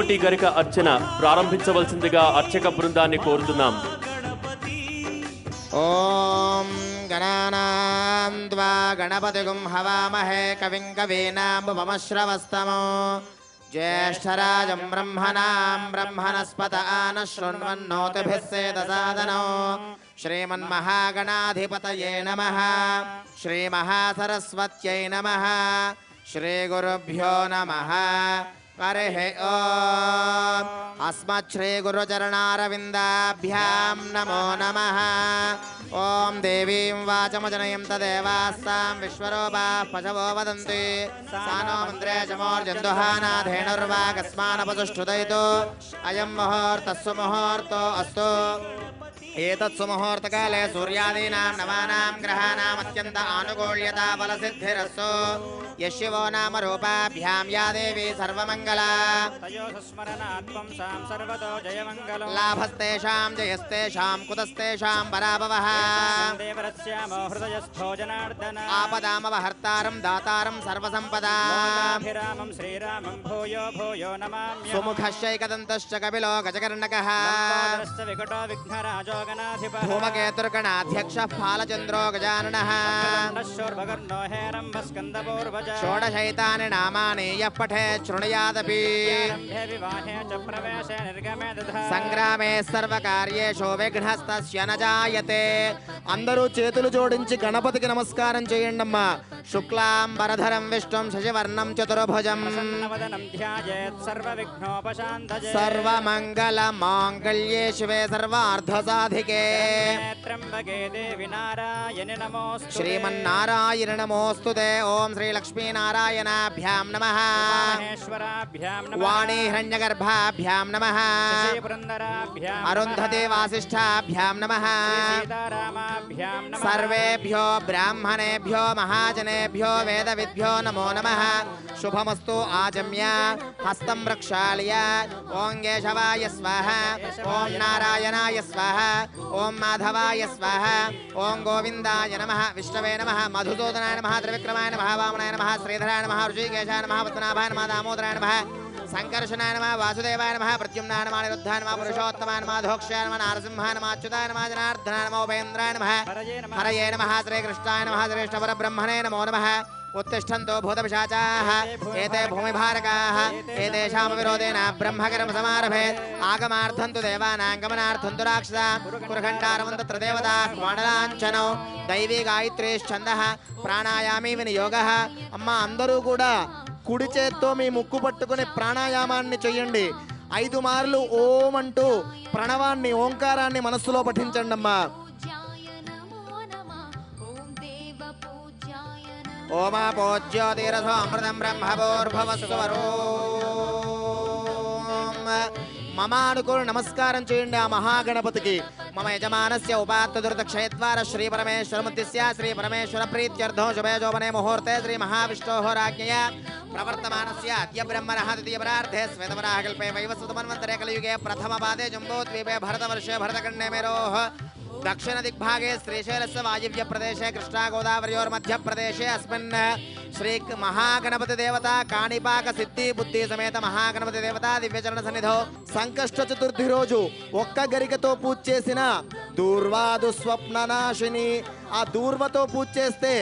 కోటి గరిక అర్చన ప్రారంభించవలసిందిగా అర్చక బృందాన్ని కోరుతున్నాం. ఓం గణానాం త్వా గణపతిగుం హవామహే కవిం కవీనాముపమశ్రవస్తమో జ్యేష్ఠరాజం బ్రహ్మణాం బ్రహ్మణస్పత ఆనః శృణ్వన్నోతిభిः సేదసాదనో శ్రీమన్మహాగణాధిపతయే నమః శ్రీమహాసరస్వత్యై నమః శ్రీగురుభ్యో నమః. హరిః ఓం అస్మచ్ఛ్రీగురుచరణారవిందాభ్యాం నమో నమః. ఓం దేవీం వాచమజనయం తదేవాస్తాం విశ్వరూపాః పశవో వదంతి సానో మంత్రే చమోర్జందుహానాధేనుర్వాగస్మానపసుష్ఠుదయితో అయం ముహూర్తః సుముహూర్తో అస్తు. ఏతత్సు ముహూర్తకాలే సూర్యాదీనాం నవానాం గ్రహాణాం అత్యంత ఆనుకూల్యతా బలసిద్ధిరస్సు. యశివో నామ రూపాభ్యాం యా దేవీ సర్వమంగళా లాభస్తేషాం జయస్తేషాం కుతస్తేషాం పరాభవః. ఆపదామవహర్తారం దాతారం సర్వసంపదాం సుముఖశ్చైకదంతశ్చ కపిలో గజకర్ణకః ధూమకేతుర్గణాధ్యక్ష ఫాలచంద్రో గజాననః. షోడశైతాని నామాని యః పఠేత్ శృణుయాదపి సంగ్రామే సర్వకార్యేషు విఘ్నస్తస్య న జాయతే. అందరూ చేతులు జోడించి గణపతికి నమస్కారం చేయండమ్మా. శుక్లాంబరధరం విష్ణుం శశివర్ణం చతుర్భుజం సర్వమంగళ మాంగళ్యే శివే సర్వార్థసాధికే శ్రీమన్నారాయణ నమోస్తుతే. ఓం శ్రీ లక్ష్మీనారాయణాభ్యాం నమః వాణీ హిరణ్యగర్భాభ్యాం నమః అరుంధతి వాసిష్ఠాభ్యాం నమః సర్వేభ్యో బ్రాహ్మణేభ్యో మహాజనేభ్యో వేదవిద్భ్యో నమో నమః. శుభమస్తు ఆచమ్య హస్తం ప్రక్షాళ్య. ఓం కేశవాయ స్వాహ ఓం నారాయణాయ స్వాహ ఓం మాధవాయ స్వాహ ఓం గోవిందాయ నమః విష్ణవే నమః మధుసూదనాయ నమః త్రివిక్రమాయ నమః వామనాయ నమః శ్రీధరాయ నమః ఋషికేశాయ నమః పద్మనాభాయ నమః దామోదరాయ నమః సంకర్షణాయ నమః వాసుదేవాయ నమః ప్రద్యుమ్నాయ నమః అనిరుద్ధాయ నమః పురుషోత్తమాయ నమః ధోక్షాయ నమః నారసింహాయ నమః అచ్యుతాయ నమః జనార్దనాయ నమః ఉపేంద్రాయ నమః హరయే నమః శ్రీకృష్ణాయ నమః శ్రేష్ఠపరబ్రహ్మణే నమో నమః. उत्तिष्ठन्तो भूतपिशाचाः एते भूमिभारकाः एतेषां विरोधेन ब्रह्मकर्म समारभे आगमार्थं तु देवानां गमनार्थं तु राक्षसा कुरखण्डारवं तत्र देवताः क्वाडलाञ्छनौ दैवी गायत्रीश्छन्दः प्राणायामी विनियोगः. అమ్మ అందరూ కూడా కుడి చేత్తో మీ ముక్కు పట్టుకుని ప్రాణాయామాన్ని చేయండి. 5 మార్లు ఓం అంటూ ప్రణవాన్ని ఓంకారాన్ని మనస్సులో పఠించండి అమ్మా. ఓమా పూజ్యోతిరథో అమృతం బ్రహ్మభోర్భవస్వరో మమ అనుకోని నమస్కారం చేయండి ఆ మహాగణపతికి. మమ యజమానస్య ఉపాత్త దుర్దక్షయద్వార శ్రీ పరమేశ్వరముద్దిశ్య శ్రీ పరమేశ్వర ప్రీత్యర్థో శుభేజోపనే ముహూర్తే శ్రీ మహావిష్ణోః రాజ్ఞయా ప్రవర్తమానస్య అద్య బ్రహ్మణః ద్వితీయపరార్ధే శ్వేతవరాహకల్పే వైవస్వతమన్వంతరే కలియుగే ప్రథమపాదే జంబోద్వీపే భరతవర్షే భరతఖण्डे मेरोः दक्षिण दिग्भागे श्रीशैलस्य वायव्य प्रदेशे कृष्णा गोदावरयोर्मध्य प्रदेशे अस्मिन् श्री महागणपति देवता काणिपाक सिद्धि बुद्धि समेत महागणपति देवता दिव्यचरण सन्निधौ संकष्ट चतुर्थी रोजु ఒక్క గరికతో పూజ చేసిన దూర్వాదు స్వప్ననాశిని. ఆ దూర్వతో పూజ చేస్తే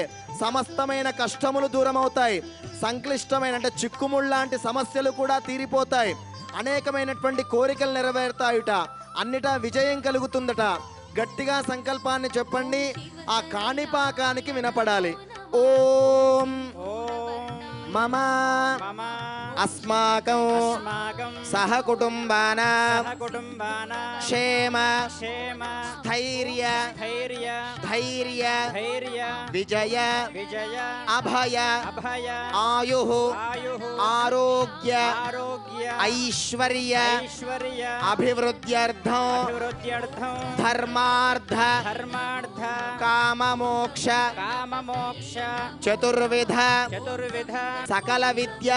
సమస్తమైన కష్టములు దూరం అవుతాయి. సంక్లిష్టమైన అంటే చిక్కుముళ్ళలాంటి సమస్యలు కూడా తీరిపోతాయి. అనేకమైనటువంటి కోరికలు నెరవేరుతాయుట. అన్నిటా విజయం కలుగుతుందట. గట్టిగా సంకల్పాన్ని చెప్పండి. ఆ కాణిపాకానికి వినపడాలి. ఓం మమ అస్మాకం సహ కుటుంబానాం క్షేమ స్థైర్య ధైర్య విజయ అభయ ఆయుః ఆరోగ్య ఐశ్వర్య అభివృద్ధ్యర్థం ధర్మార్థ కామమోక్ష చతుర్విధ సకల విద్య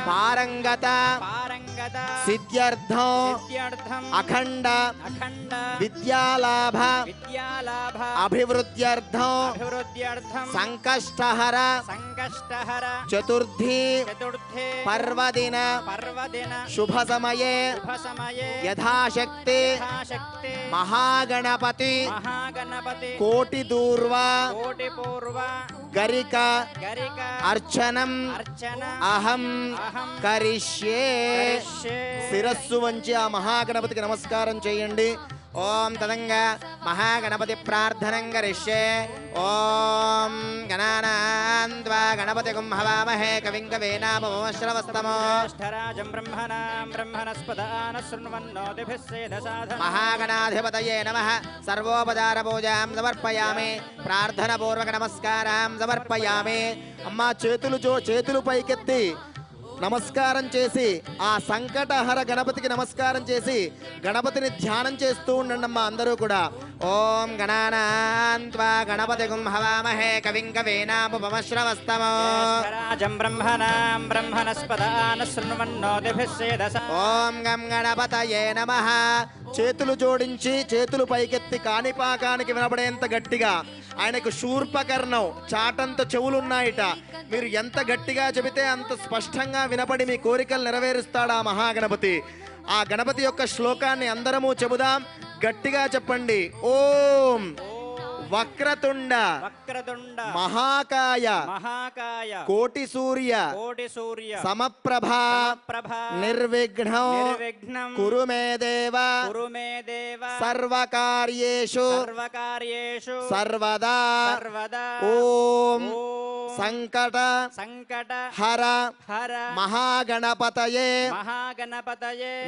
పారంగత సిద్ధ్యర్థం అఖండ విద్యాలాభ అభివృద్ధ్యర్థం సంకష్టహర చతుర్థి పర్వదిన శుభ సమయే యథాశక్తి మహాగణపతి కోటి దూర్వ గరిక అర్చనం అహం కరిష్యే. శిరస్సు వంచి ఆ మహాగణపతికి నమస్కారం చేయండి. ఓం తదంగా మహాగణపతి ప్రార్థనం కరిష్యే. ఓం గణానాన్వా గణపతి హవామహే కవిం కవీనామశ్రవస్తమో మహాగణాధిపతయే నమః. సర్వోపచార పూజాం సమర్పయామి. ప్రార్థన పూర్వక నమస్కారం సమర్పయామి. అమ్మా చేతులు పైకెత్తి నమస్కారం చేసి ఆ సంకటహర గణపతికి నమస్కారం చేసి గణపతిని ధ్యానం చేస్తూ ఉండండి అమ్మా అందరూ కూడా. ఓం గణానాన్వా గణపతి హవామహే కవిం కవీనాముపమశ్రవస్తమో ఓం గం గణపతయే నమః. చేతులు జోడించి చేతులు పైకెత్తి కాణిపాకానికి వినబడేంత గట్టిగా. ఆయనకు శూర్పకర్ణం చాటంత చెవులున్నాయిట. మీరు ఎంత గట్టిగా చెబితే అంత స్పష్టంగా వినపడి మీ కోరికలు నెరవేరుస్తాడు ఆ మహాగణపతి. ఆ గణపతి యొక్క శ్లోకాన్ని అందరము చెబుదాం. గట్టిగా చెప్పండి. ఓం వక్రతుండ మహాకాయ కోటి సూర్య సమప్రభ నిర్విఘ్నం కురు మే దేవ సర్వకార్యేషు సర్వదా. ఓం సంకట హర మహాగణపతయే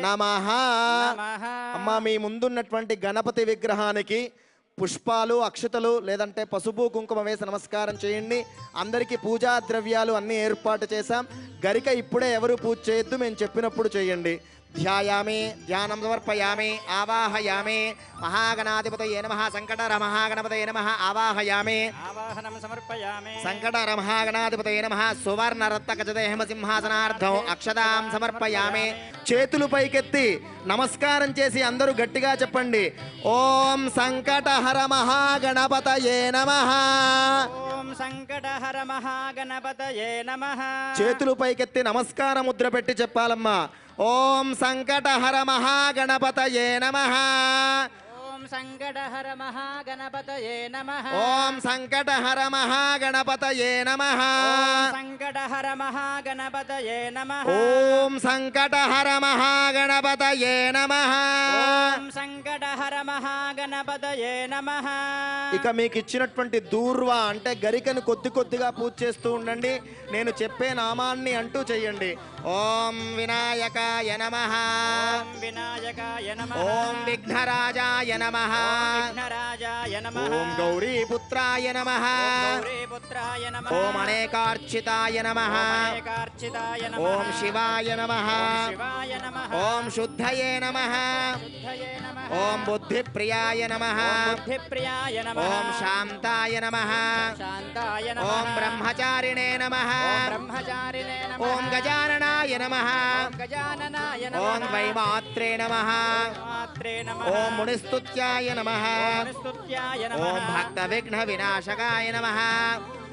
నమః. అమ్మా మీ ముందున్నటువంటి గణపతి విగ్రహానికి పుష్పాలు అక్షతలు లేదంటే పసుపు కుంకుమ వేసి నమస్కారం చేయండి. అందరికీ పూజా ద్రవ్యాలు అన్నీ ఏర్పాటు చేశాం. గరిక ఇప్పుడే ఎవరు పూజ చేయొద్దు, మేము చెప్పినప్పుడు చేయండి. ధ్యాయామి ధ్యానం సమర్పయామి ఆవాహయామి. మహాగణాధిపతయే నమః సంకటహర మహాగణపతయే నమః ఆవాహయామి. సంకటహర మహాగణాధిపతయే నమః. సువర్ణరత్నకజదే హేమసింహాసనార్థం అక్షతాం సమర్పయామి. చేతులు పైకెత్తి నమస్కారం చేసి అందరూ గట్టిగా చెప్పండి. ఓం సంకటహర మహాగణపతయే నమః. సంకటహర మహాగణపతయే నమః. చేతులు పైకెత్తి నమస్కార ముద్ర పెట్టి చెప్పాలమ్మా. ఓం సంకటహర మహాగణపతయే నమః. సంకటహర మహాగణపతయే నమః. ఓం సంకటహర మహాగణపతయే నమః. సంకటహర మహాగణపతయే నమః. ఓం సంకటహర మహాగణపతయే నమః. సంకటహర మహాగణపతయే నమః. ఇక మీకు ఇచ్చినటువంటి దూర్వ అంటే గరికను కొద్దిగా పూజ చేస్తూ ఉండండి. నేను చెప్పే నామాన్ని అంటూ చెయ్యండి. ఓం వినాయకాయ నమః. వినాయకాయ నమః. ఓం విఘ్నరాజాయ నమః. విఘ్నరాజాయ నమః. ఓం గౌరీపుత్రాయ నమః. గౌరీపుత్రాయ నమః. ఓం అనేకార్చితాయ నమః. అనేకార్చితాయ నమః. ఓం శివాయ నమః. శివాయ నమః. ఓం శుద్ధయే నమః. శుద్ధయే నమః. ఓం బుద్ధిప్రియాయ నమః. బుద్ధిప్రియాయ నమః. ఓం శాంతాయ నమః. శాంతాయ నమః. ఓం బ్రహ్మచారిణే నమః. బ్రహ్మచారిణే నమః. ఓం గజాననాయ నమః. గజాననాయ నమః. ఓం వైమాత్రే నమః. మాత్రే నమః. ఓం మునిస్తుత్యాయ నమః. స్తుత్యాయ నమః. ఓం భక్త విఘ్న వినాశకాయ నమః.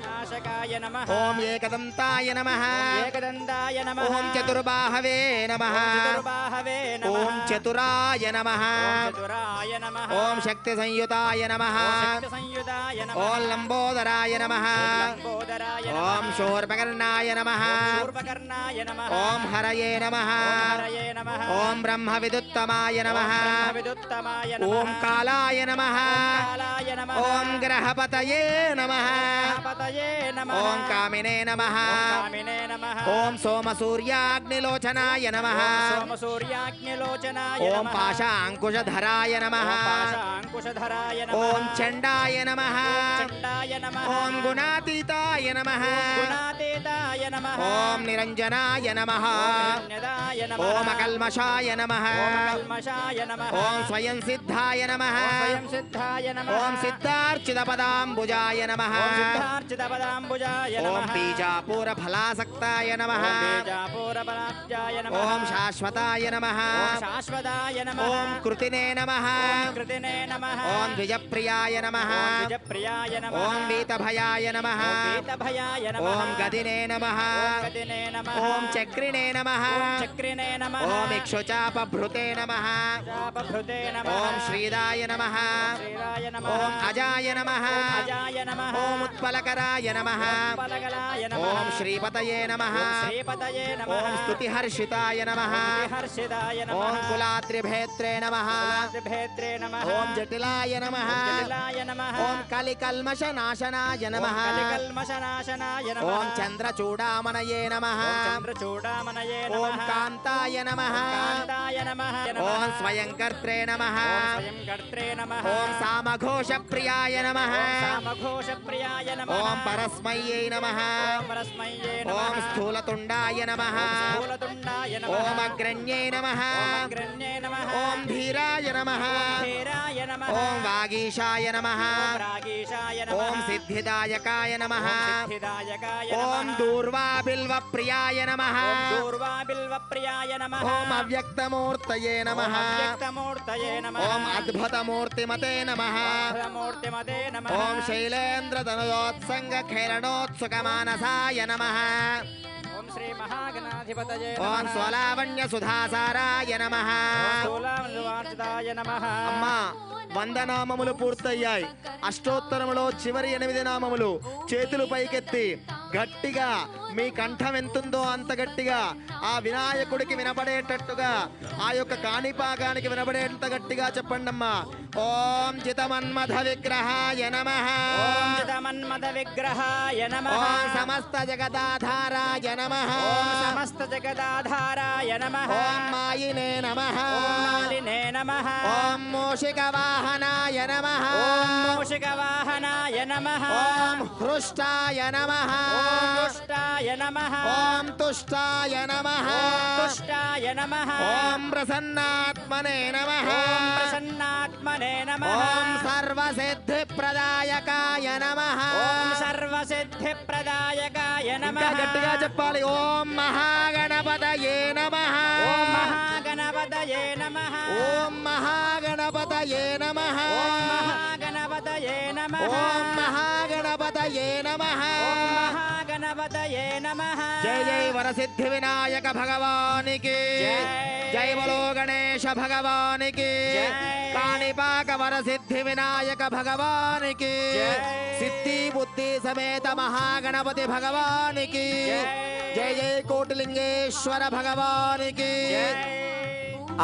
నాశకాయ నమః. ఓం ఏకదంతాయ నమః. ఏకదంతాయ నమః. ఓం చతుర్బాహవే నమః. చతుర్బాహవే నమః. ఓం చతురాయ నమః. చతురాయ నమః. ఓం శక్తి సంయుతాయ నమః. శక్తి సంయుతాయ నమః. ఓం లంబోదరాయ నమః. లంబోదరాయ నమః. ఓం శూర్పకర్ణాయ నమః. శూర్పకర్ణాయ నమః. ఓం హరయే నమః. హరయే నమః. ఓం బ్రహ్మ విదుత్తమాయ నమః. విదుత్తమాయ నమః. ఓం కాలాయ నమః. కాలాయ నమః. ఓం గ్రహపతయే నమః. పతయే నమః. ఓం కామినే నమః. కామినే నమః. ఓం సోమసూర్యాగ్నిలోచనాయ నమః. సోమసూర్యాగ్నిలోచనాయ ఓం నమః. పాశాంకుశధరాయ నమః. పాశాంకుశధరాయ నమః. ఓం చండాయ నమః. చండాయ నమః. ఓం గుణాతీతాయ నమః. గుణాతీతాయ నమః ఓం నిరంజనాయ నమః నిరదాయ నమః ఓం అకల్మషాయ నమః కల్మషాయ నమః ఓం స్వయం సిద్ధాయ నమః స్వయం సిద్ధాయ నమః ఓం సిద్ధార్చిత పదాంబుజాయ నమః ఓం సిద్ధార్చిత పదాంబుజాయ ఓం నమః బీజాపూర ఫలాసక్తాయ నమః ఓం బీజాపూరబలాబ్జాయ నమః ఓం శాశ్వతాయ నమః ఓం శాశ్వతాయ నమః ఓం కృతినే నమః ఓం కృతినే నమః ఓం ద్విజప్రియాయ నమః ఓం ద్విజప్రియాయ నమః ఓం వీతభయాయ నమః ఓం వీతభయాయ నమః ఓం గదినే నమః ఓం గదినే నమః ఓం చక్రిణే నమః ఓం చక్రినే నమః ఓం ఇక్షుచాపభృతే నమః చాపభృతే నమః ఓం శ్రీదాయ నమః శ్రీరాయ నమః ఓం అజాయ నమః ఓం అజాయ నమః ఓం ఉత్పలకరాయ నమః పలగలాయ నమః ఓం శ్రీపతయే నమః ఓం శ్రీపతయే నమః ఓం స్తుతిహర్షితాయ నమః హర్షిదాయ నమః ఓం కులాత్రిభేత్రే నమః భేత్రే నమః ఓం జటిలాయ నమః జటిలాయ నమః ఓం కలికల్మషనాశనాయ నమః కలికల్మషనాశనాయ నమః ఓం చంద్రచూడామణయే నమః ఓం చంద్రచూడామణయే ఓం నమః కాంతాయ నమః కాంతాయ నమః ఓం స్వయంకర్త్రే నమః ఓం స్వయం కర్త్రే నమః ఓం సామఘోషప్రియాయ నమః ఓం సామఘోషప్రియాయ నమః ఓం పరస్మయ్యై నమః ఓం పరస్మయ్యే నమః ఓం స్థూలతుండాయ నమః ఓం స్థూలతుండాయ నమః ఓం అగ్రణ్యే నమః ఓం అగ్రణ్యే నమః ఓం ధీరాయ నమః ధీరాయ నమః ఓం వాగీశాయ నమః ఓం రాగీశాయ నమః ఓం సిద్ధిదాయకాయ నమః ఓం సిద్ధిదాయకాయ ఓం నమః దూర్వాబిల్వప్రియాయ నమః ఓం దూర్వాబిల్వప్రియాయ నమః ఓం అవ్యక్తమూర్తయే నమః ఓం అవ్యక్తమూర్తయే నమః ఓం అద్భుతమూర్తిమతే నమః మూర్తిమతే నమః ఓం శైలేంద్రతనయోత్సంగఖేళనోత్సుకమానసాయ నమః ఓం శ్రీ మహాగణాధిపతయే ఓం నమః స్వలావణ్య సుధాసారాయ నమః ఓం స్థూలమనువార్చితాయ నమః అమ్మా 100 నామములు పూర్తయ్యాయి. అష్టోత్తరములో చివరి 8 నామములు చేతులు పైకెత్తి గట్టిగా మీ కంఠం ఎంతుందో అంత గట్టిగా ఆ వినాయకుడికి వినపడేటట్టుగా ఆ యొక్క కాణిపాకానికి వినపడేంత గట్టిగా చెప్పండమ్మా. ఓం జితమన్మథ విగ్రహాయ నమః ఓం చిదమన్మద విగ్రహాయ నమః ఓం సమస్త జగదాధారాయ నమః ఓం సమస్త జగదాధారాయ నమః ఓం మాయినే నమః ఓం మాలినే నమః ఓం మూషిక వాహనాయ నమః ఓం మూషిక వాహనాయ నమః ఓం హృష్టాయ నమః ఓం దుష్టాయ నమః ఓం తుష్టాయ నమః ఓం తుష్టాయ నమః ఓం ప్రసన్నాత్మనే నమః ఓం ప్రసన్నాత్మనే నమః ఓం సర్వసిద్ధిప్రదాయకాయ నమః ఓం సర్వసిద్ధిప్రదాయకాయ నమః ఇంకా గట్టిగా చెప్పాలి. ఓం మహాగణపతయే నమః ఓం మహాగణపతయే నమః ఓం మహాగణపతయే నమః ఓం మహాగణపతయే నమః ఓం మహాగణపతయే నమః ఓం మహాగణపతయే నమః జై జై వరసిద్ధి వినాయక భగవానికి జై. జై బలో గణేశ భగవానికి జై. కాణిపాక వరసిద్ధి వినాయక భగవానికి జై. సిద్ధి బుద్ధి సమేత మహాగణపతి భగవానికి జై. జై జై కోటిలింగేశ్వర భగవానికి జై.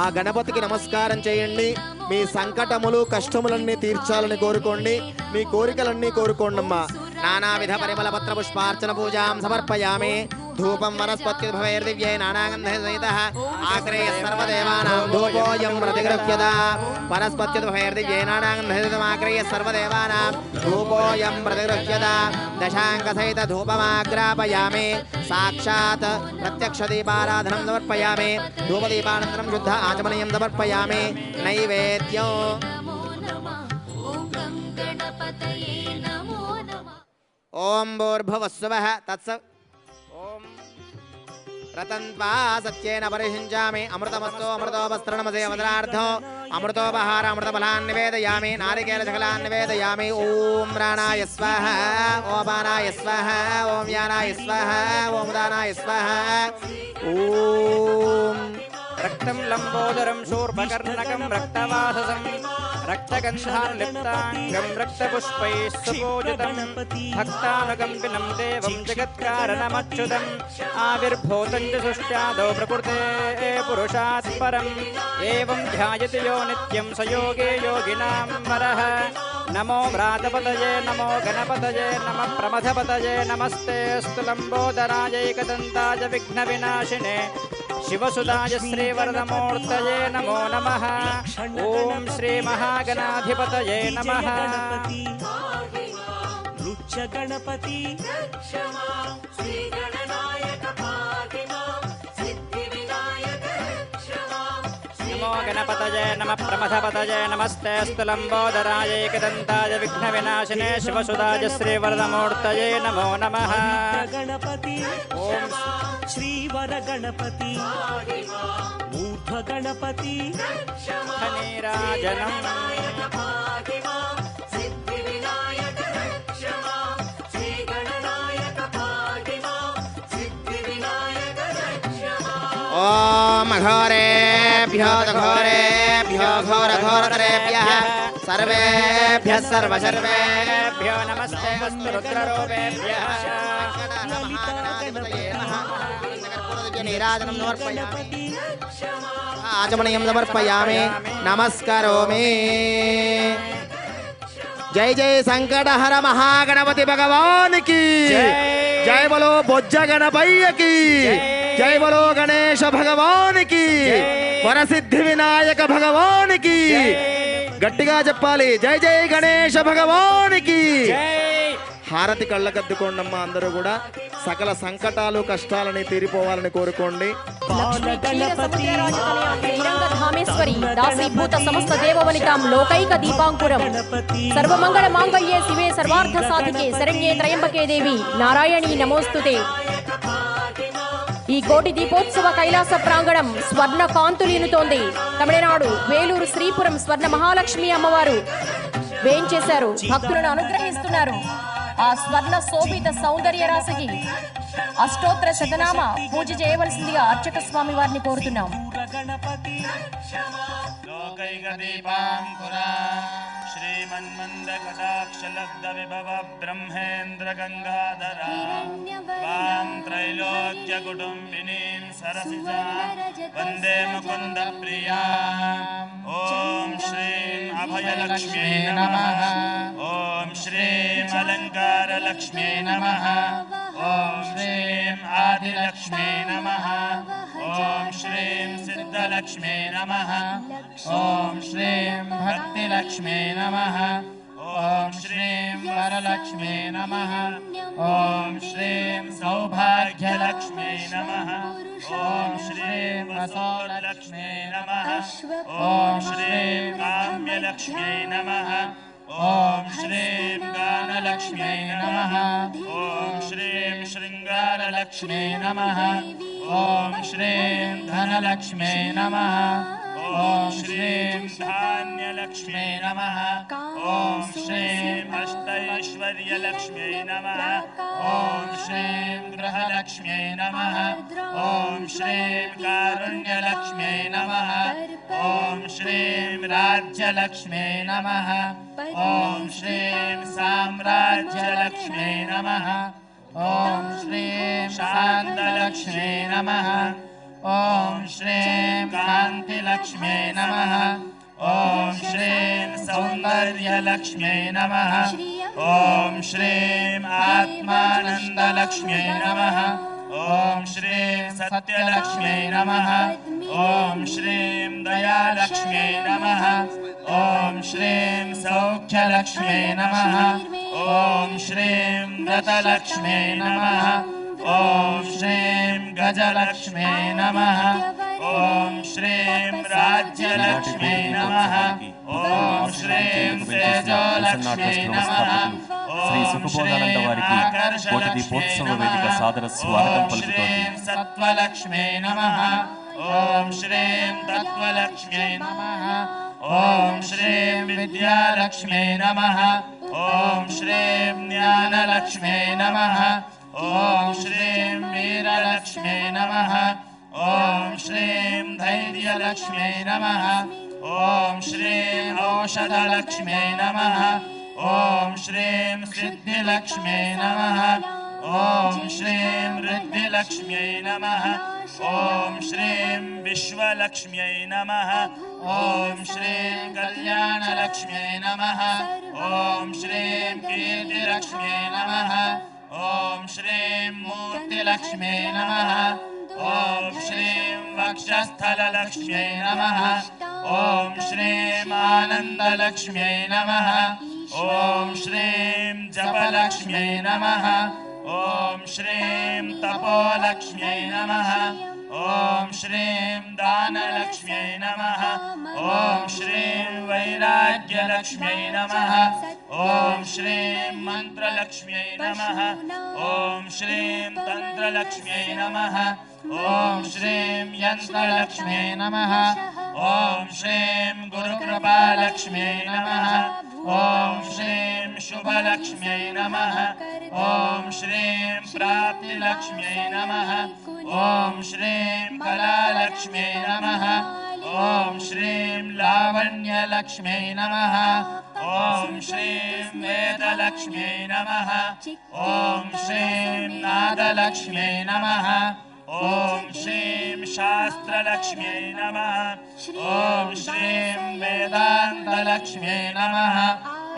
ఆ గణపతికి నమస్కారం చేయండి. మీ సంకటములు కష్టములన్నీ తీర్చాలని కోరుకోండి. మీ కోరికలన్నీ కోరుకోండమ్మా. నానావిధ పరిమళ పత్ర పుష్పార్చన పూజాం సమర్పయామి. ధూపం వనస్పతి భవైర్దివ్యై నానాగంధై సహితః ఆగ్రేయ సర్వదేవానాం ధూపోయం ప్రతిగృహ్యతా. వనస్పతి భవైర్దివ్యై నానాగంధై సహితం ఆగ్రేయ సర్వదేవానాం ధూపోయం ప్రతిగృహ్యతా. దశాంక సహిత ధూపమాగ్రాపయామి. సాక్షాత్ ప్రత్యక్ష దీపారాధనం సమర్పయామి. ధూపదీపానంతరం శుద్ధ ఆచమనీయం సమర్పయామి. నైవేద్యం ఓం భూర్భువస్సువః తత్స ఓం రతన్వా సత్యేన పరిహించామి. అమృతమస్తు అమృతోపస్త్రణమసే వదనార్థం అమృతోపహార అమృతఫలాన్ నివేదయామి. నారికేల శకలాన్ నివేదయామి. ఓం ప్రాణాయ స్వాహ ఓం పానాయ స్వాహ ఓం యానాయ స్వాహ ఓం ఉదానాయ స్వాహ. ఓం రక్తం లంబోదరం శూర్పకర్ణకం రక్తవాససం రక్తగంధాన్లిప్తాంగం రక్తపుష్పైః సుపూజితం భక్తానుకంపినం దేవం జగత్కారణమచ్యుతం ఆవిర్భూతం చ సృష్ట్యాదౌ ప్రకృతే పురుషాత్ పరం ఏవం ధ్యాయతి యో నిత్యం స యోగే యోగినాం వరః. నమో వ్రాతపతయే నమో గణపతయే నమ ప్రమథపతయే నమస్తే అస్తు లంబోదరాయైకదంతాయ విఘ్న వినాశినే శివసుదాయ శ్రీవరదమూర్తయే నమో నమః. ఓం శ్రీ మహాగణాధిపతయే నమః. गणपति नमो गणपतये नमः प्रमथपतये नमस्ते स्तुलम्बोदराय एकदन्ताय विघ्नविनाशिने शिवसुदाय श्रीवरदमूर्तये नमो नमः गणपति ॐ श्रीवर गणपति ऊर्ध्व गणपति धनीराजनम् ॐ घोरेभ्यो घोरेभ्यो घोरघोरतरेभ्यः सर्वेभ्यः सर्वशर्वेभ्यो नमस्ते अस्तु रुद्ररूपेभ्यः नीराजनं समर्पयामि आचमनीयं समर्पयामि नमस्करोमि जय जय संकटहर महागणपति भगवान की जय बोलो बोज्ज गणपయ్య की जय बोलो गणेश भगवान की वरसिद्धि विनायक भगवान की గట్టిగా చెప్పాలి జై జై గణేశ భగవానికి హారతి కళ్ళకద్దుకోండమ్మా అందరూ కూడా సకల సంకటాలు కష్టాలని తీరిపోవాలని కోరుకోండి దాసీభూత సమస్త దేవవనితాం లోకైక దీపాంకురం సర్వమంగళ మాంగళ్యే శివే సర్వార్థ సాధికే శరణ్యే త్రయంబకే దేవి నారాయణీ నమోస్తుతే ఈ కోటి దీపోత్సవ కైలాస ప్రాంగణం స్వర్ణ కాంతులీనుతోంది. తమిళనాడు వేలూరు శ్రీపురం స్వర్ణ మహాలక్ష్మి అమ్మవారు వేంచేశారు, భక్తులను అనుగ్రహిస్తున్నారు. ఆ స్వర్ణ శోభిత సౌందర్య రాశికి అష్టోత్తర శతనామ పూజ చేయవలసిందిగా అర్చక స్వామి వారిని కోరుతున్నాం. श्रीमन्मन्दकटाक्षलब्धविभव ब्रह्मेन्द्र गंगाधरा वां त्रैलोक्य कुटुम्बिनीं सरसिजा वन्दे मुकुन्द प्रिया ॐ श्रीं अभयलक्ष्म्यै नमः ॐ श्रीं अलङ्कारलक्ष्म्यै नमः ॐ श्रीं आदिलक्ष्म्यै नमः ॐ श्रीं सिद्धलक्ष्म्यै नमः ॐ श्रीं भक्तिलक्ष्म्यै नमः ॐ श्रीं वरलक्ष्म्यै नमः ॐ श्रीं सौभाग्यलक्ष्म्यै नमः ॐ श्रीं वसोलक्ष्म्यै नमः ॐ श्रीं काम्यलक्ष्म्यै नमः ॐ श्रीं गानलक्ष्म्यै नमः ॐ श्रीं शृङ्गारलक्ष्म्यै नमः ॐ श्रीं धनलक्ष्म्यै नमः ॐ श्रीं धान्यलक्ष्म्यै नमः ॐ श्रीं अष्टैश्वर्यलक्ष्म्यै नमः ॐ श्रीं गृहलक्ष्म्यै नमः ॐ श्रीं कारुण्यलक्ष्म्यै नमः ॐ श्रीं राज्यलक्ष्म्यै नमः ॐ श्रीं साम्राज्यलक्ष्म्यै नमः ॐ श्रीं शान्तलक्ष्म्यै नमः ॐ श्रीं कान्तिलक्ष्म्यै नमः ॐ श्रीं सौन्दर्यलक्ष्म्यै नमः ॐ श्रीं आत्मानन्दलक्ष्म्यै नमः ॐ श्रीं सत्यलक्ष्म्यै नमः ॐ श्रीं दयालक्ष्म्यै नमः ॐ श्रीं सौख्यलक्ष्म्यै नमः ॐ श्रीं व्रतलक्ष्म्यै नमः ॐ श्रीं गजलक्ष्म्यै नमः ॐ श्रीं राज्यलक्ष्म्यै नमः ॐ श्रीं तेजोलक्ष्म्यै नमः శ్రీ సుఖబోధానంద వారికి కోటి దీపోత్సవ వేదిక సాదర స్వాగతం పలుకుతోంది. सत्त्वलक्ष्म्यै नमः ॐ श्रीं तत्त्वलक्ष्म्यै नमः ॐ श्रीं विद्यालक्ष्म्यै नमः ॐ श्रीं ज्ञानलक्ष्म्यै नमः ॐ श्रीं वीरलक्ष्म्यै नमः ॐ श्रीं धैर्यलक्ष्म्यै नमः ॐ श्रीं औषधलक्ष्म्यै नमः ॐ श्रीं सिद्धिलक्ष्म्यै नमः ॐ श्रीं वृद्धिलक्ष्म्यै नमः ॐ श्रीं विश्वलक्ष्म्यै नमः ॐ श्रीं कल्याणलक्ष्म्यै नमः ॐ श्रीं कीर्तिलक्ष्म्यै नमः ॐ श्रीं मूर्तिलक्ष्म्यै नमः ॐ श्रीं वक्षस्थललक्ष्म्यै नमः ॐ श्रीं आनन्दलक्ष्म्यै नमः ॐ श्रीं जपलक्ष्म्यै नमः ॐ श्रीं तपोलक्ष्म्यै नमः ॐ श्रीं दानलक्ष्म्यै नमः ॐ श्रीं वैराग्यलक्ष्म्यै नमः ॐ श्रीं मन्त्रलक्ष्म्यै नमः ॐ श्रीं तन्त्रलक्ष्म्यै नमः ॐ श्रीं यन्त्रलक्ष्म्यै नमः ॐ श्रीं गुरुकृपालक्ष्म्यै नमः ॐ श्रीं शुभलक्ष्म्यै नमः ॐ श्रीं प्राप्तिलक्ष्म्यै नमः ॐ श्रीं कलालक्ष्म्यै नमः ॐ श्रीं लावण्यलक्ष्म्यै नमः ॐ श्रीं वेदलक्ष्म्यै नमः ॐ श्रीं नादलक्ष्म्यै नमः ॐ श्रीं शास्त्रलक्ष्म्यै नमः ॐ श्रीं वेदान्तलक्ष्म्यै नमः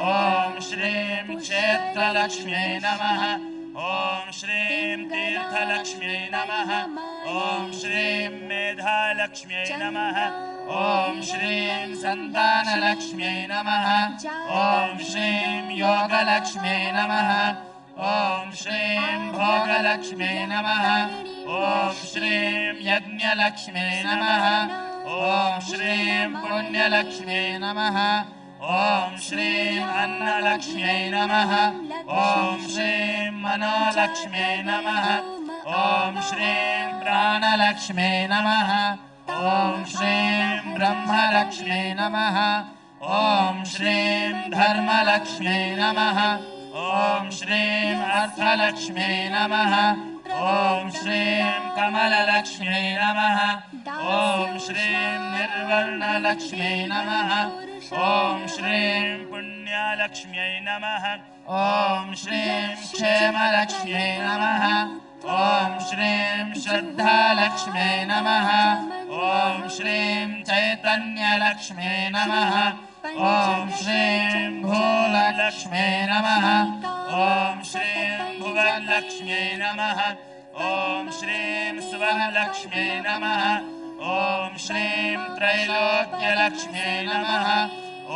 ॐ श्रीं क्षेत्रलक्ष्म्यै नमः ॐ श्रीं तीर्थलक्ष्म्यै नमः ॐ श्रीं मेधालक्ष्म्यै नमः ॐ श्रीं सन्तानलक्ष्म्यै नमः ॐ श्रीं योगलक्ष्म्यै नमः ॐ श्रीं भोगलक्ष्म्यै नमः ॐ श्रीं यज्ञलक्ष्म्यै नमः ॐ श्रीं पुण्यलक्ष्म्यै नमः ॐ श्रीं अन्नलक्ष्म्यै नमः ॐ श्रीं मनोलक्ष्म्यै नमः ॐ श्रीं प्राणलक्ष्म्यै नमः ॐ श्रीं ब्रह्मलक्ष्म्यै नमः ॐ श्रीं धर्मलक्ष्म्यै नमः ॐ श्रीं अर्थलक्ष्म्यै नमः ॐ श्रीं कमललक्ष्म्यै नमः ॐ श्रीं निर्वर्णलक्ष्म्यै नमः ॐ श्रीं पुण्यलक्ष्म्यै नमः ॐ श्रीं क्षेमलक्ष्म्यै नमः ॐ श्रीं श्रद्धालक्ष्म्यै नमः ॐ श्रीं चैतन्यलक्ष्म्यै नमः ॐ श्रीं भूलक्ष्म्यै नमः ॐ श्रीं भुवनलक्ष्म्यै नमः ॐ श्रीं स्वलक्ष्म्यै नमः ॐ श्रीं त्रैलोक्यलक्ष्म्यै नमः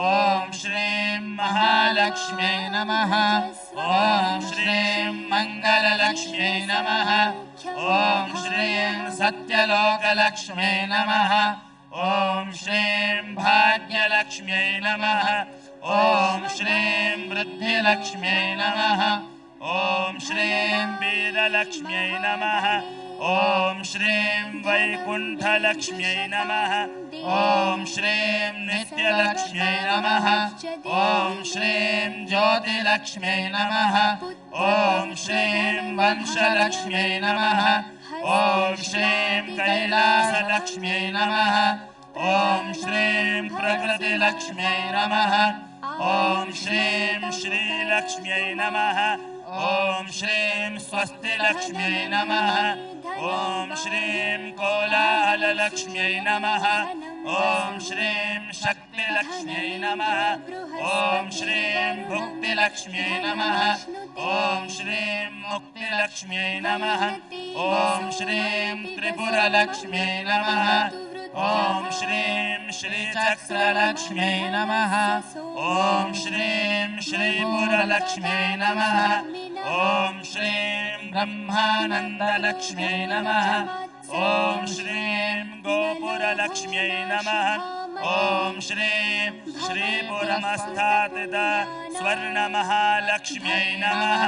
ॐ श्रीं महालक्ष्म्यै नमः ॐ श्रीं मङ्गललक्ष्म्यै नमः ॐ श्रीं सत्यलोकलक्ष्म्यै नमः ॐ श्रीं भाग्यलक्ष्म्यै नमः ॐ श्रीं वृद्धिलक्ष्म्यै नमः ॐ श्रीं वीरलक्ष्म्यै नमः ॐ श्रीं वैकुण्ठलक्ष्म्यै नमः ॐ श्रीं नित्यलक्ष्म्यै नमः ॐ श्रीं ज्योतिलक्ष्म्यै नमः ॐ श्रीं वंशलक्ष्म्यै नमः ॐ श्रीं कैलासलक्ष्म्यै नमः ॐ श्रीं प्रकृतिलक्ष्म्यै नमः ॐ श्रीं श्रीलक्ष्म्यै नमः ॐ श्रीं स्वस्तिलक्ष्म्यै नमः ॐ श्रीं कोलाहललक्ष्म्यै नमः ॐ श्रीं शक्तिलक्ष्म्यै नमः ॐ श्रीं भुक्तिलक्ष्म्यै नमः ॐ श्रीं मुक्तिलक्ष्म्यै नमः ॐ श्रीं त्रिपुरलक्ष्म्यै नमः ॐ श्रीं श्रीचक्रलक्ष्म्यै नमः ॐ श्रीं श्रीपुरलक्ष्म्यै नमः ॐ श्रीं ब्रह्मानन्दलक्ष्म्यै नमः ॐ श्रीं गोपुरलक्ष्म्यै नमः ॐ श्रीं श्रीपुरमस्थापित स्वर्णमहालक्ष्म्यै नमः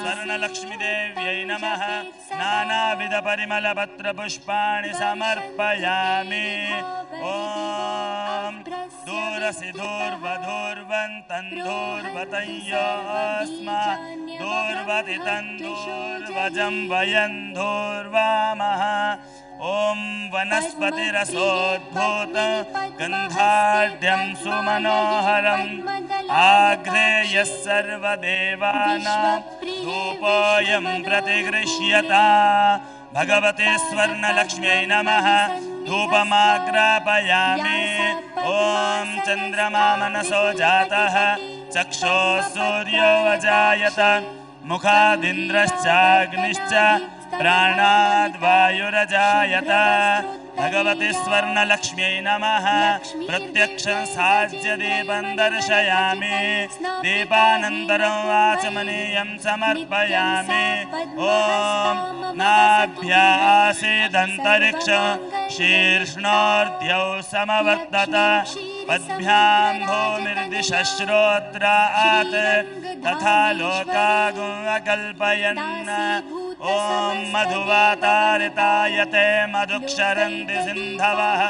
स्वर्णलक्ष्मीदेव्यै नमः नानाविधपरिमलपत्रपुष्पाणि समर्पयामि ॐ दूरसि दूर्वधूर्वन्तं दूर्वतयोऽस्मा दूर्वतितं दूर्वजं वयं दूर्वामः ॐ वनस्पतिरसोद्भूत गन्धाढ्यं सुमनोहरम् आघ्रेयः सर्वदेवानां धूपोऽयं प्रतिगृह्यता भगवते स्वर्णलक्ष्म्यै नमः धूपमाग्रापयामि ॐ चन्द्रमा मनसो जातः चक्षुः सूर्यो अजायत मुखादिन्द्रश्चाग्निश्च प्राणाद् वायुरजायत भगवति स्वर्णलक्ष्म्यै नमः प्रत्यक्षं साज्य दीपं दर्शयामि दीपानन्तरं वाचमनीयं समर्पयामि ॐ नाभ्यासीदन्तरिक्षं शीर्ष्णोर्ध्यौ समवर्तत पद्भ्यां भूमिर्दिशश्रोत्रात् तथा लोकागुं ॐ मधुवातारितायते मधुक्षरन्ति सिन्धवः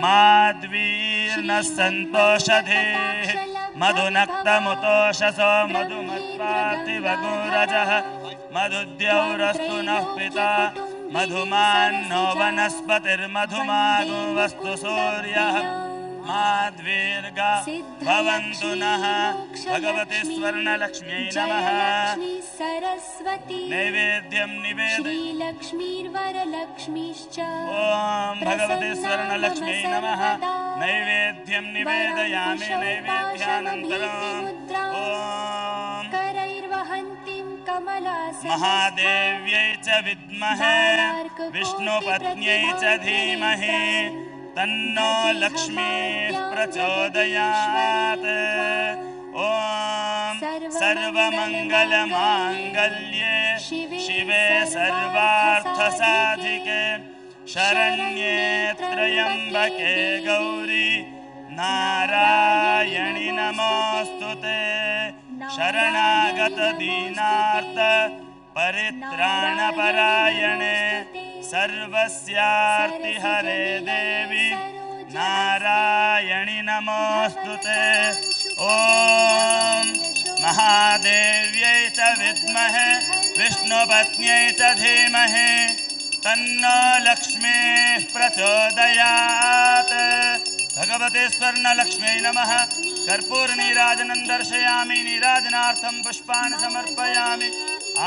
माध्वीर्नः सन्तोषधीः मधुनक्तमुतोषसो मधुमत्पार्थिवगुरजः मधुद्यौरस्तु नः पिता मधुमान्नो वनस्पतिर्मधुमागुवस्तु सूर्यः माध्वीर्गा भवन्तु नः भगवति स्वर्णलक्ष्म्यै नमः नैवेद्यं श्रीलक्ष्मीर्वरलक्ष्मीश्च ॐ भगवति स्वर्णलक्ष्म्यै नमः नैवेद्यं निवेदयामि नैवेद्यानन्तरम् ॐ करैर्वहन्तीं कमलासनं महादेव्यै च विद्महे विष्णुपत्न्यै च धीमहि तन्नो लक्ष्मीः प्रचोदयात् ॐ सर्वमङ्गलमाङ्गल्ये शिवे सर्वार्थसाधिके शरण्ये त्र्यम्बके गौरी नारायणि नमोऽस्तुते शरणागतदीनार्थ परित्राणपरायणे सर्वस्यार्तिहरे देवी नारायणि नमोऽस्तुते ॐ महादेव्यै च विद्महे विष्णुपत्न्यै च धीमहि तन्नो लक्ष्मीः प्रचोदयात् भगवते स्वर्णलक्ष्म्यै नमः कर्पूरनीराजनं दर्शयामि नीराजनार्थं पुष्पाणि समर्पयामि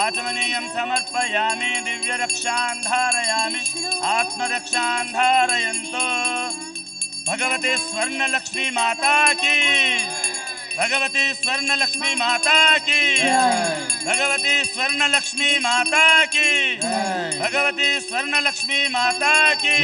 आचमनीयं समर्पयामि दिव्यरक्षां धारयामि आत्मरक्षां धारयन्तु भगवते स्वर्णलक्ष्मी माता की भगवती स्वर्णलक्ष्मी माता की भगवती स्वर्णलक्ष्मी माता की भगवती स्वर्णलक्ष्मी माता की